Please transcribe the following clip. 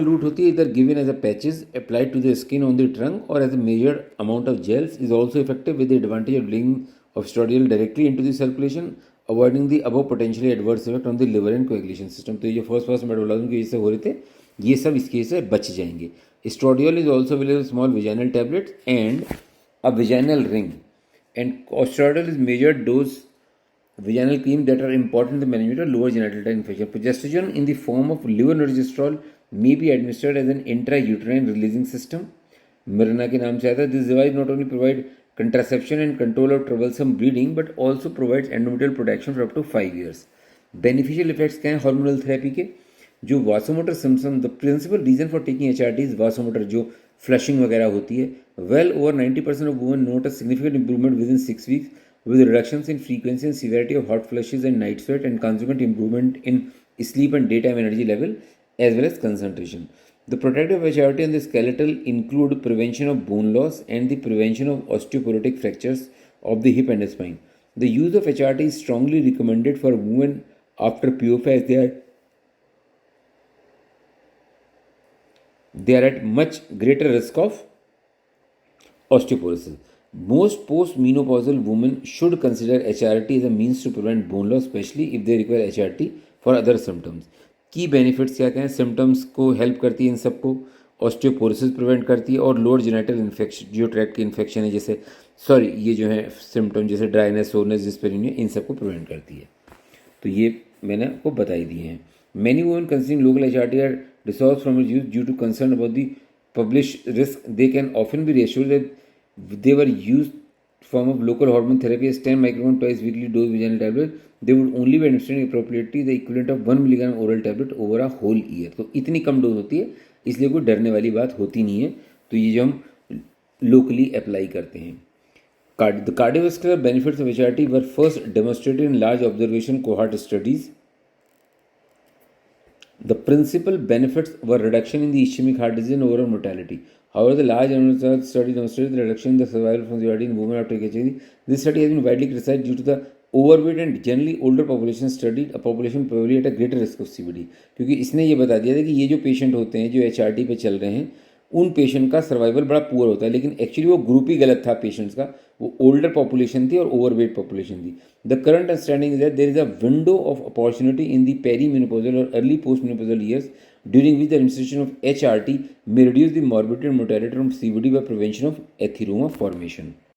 route होती है either given as a patches applied to the skin on the trunk or as a measured amount of gels is also effective with the advantage of dealing of estradiol directly into the circulation avoiding the above potentially adverse effect on the liver and coagulation system. तो ये first metabolism की वजह से हो रहे थे ये सब इसके से बच जाएंगे. Estradiol is also available small vaginal tablets and a vaginal ring, and estradiol is measured dose vaginal cream that are important in the management of lower genital tract infection. Progesterone in the form of levonorgestrel may be administered as an intrauterine releasing system. Mirena के नाम से आता है. This device not only provide contraception and control of troublesome bleeding but also provides endometrial protection for up to 5 years. Beneficial effects क्या हैं hormonal therapy के? जो vasomotor symptom, the principal reason for taking HRT is vasomotor, जो flushing वगैरह होती है. Well over 90% of women note a significant improvement within 6 weeks with reductions in frequency and severity of hot flushes and night sweat and consequent improvement in sleep and daytime energy level as well as concentration. The protective HRT on the skeletal include prevention of bone loss and the prevention of osteoporotic fractures of the hip and spine. The use of HRT is strongly recommended for women after POFA as they are at much greater risk of osteoporosis. Most postmenopausal women should consider HRT as a means to prevent bone loss, especially if they require HRT for other symptoms. Key benefits क्या क्या हैं? Symptoms को help करती है इन सबको, osteoporosis prevent करती है और लोअर जेनिटल इन्फेक्शन, जो ट्रैक्ट के इन्फेक्शन है जैसे ये जो है सिम्टम जैसे ड्राइनेस, सोरनेस, डिस्पेरिनिया, इन सबको प्रिवेंट करती है. तो ये मैंने आपको बताई दिए हैं. Many women considering local HRT are dissolved from its use due to concern about the published risk. They can often be reassured that they were used form of local hormone therapy as 10 microgram twice weekly dose vaginal tablet. They would only be administering appropriately the equivalent of 1 milligram oral tablet over a whole year. तो इतनी कम dose होती है, इसलिए कोई डरने वाली बात होती नहीं है. तो ये जो हम लोकली अप्लाई करते हैं. The cardiovascular benefits of HRT were first demonstrated in large observation cohort studies. The principal benefits were reduction in the ischemic heart disease and overall mortality. However, the large animal study demonstrated the reduction in the survival from HRT in women after HRT. This study has been widely criticized due to the overweight and generally older population studied, a population probably at a greater risk of CVD. क्योंकि इसने ये बता दिया था कि ये जो patient होते हैं जो HRT पे चल रहे हैं उन पेशेंट का सर्वाइवल बड़ा पुअर होता है, लेकिन एक्चुअली वो ग्रुप ही गलत था पेशेंट्स का. वो ओल्डर पॉपुलेशन थी और ओवरवेट पॉपुलेशन थी. The current understanding is that there is a window of opportunity in the perimenopausal और early post menopausal years during which the administration of HRT may reduce the morbidity and mortality from CVD by prevention of atheroma formation.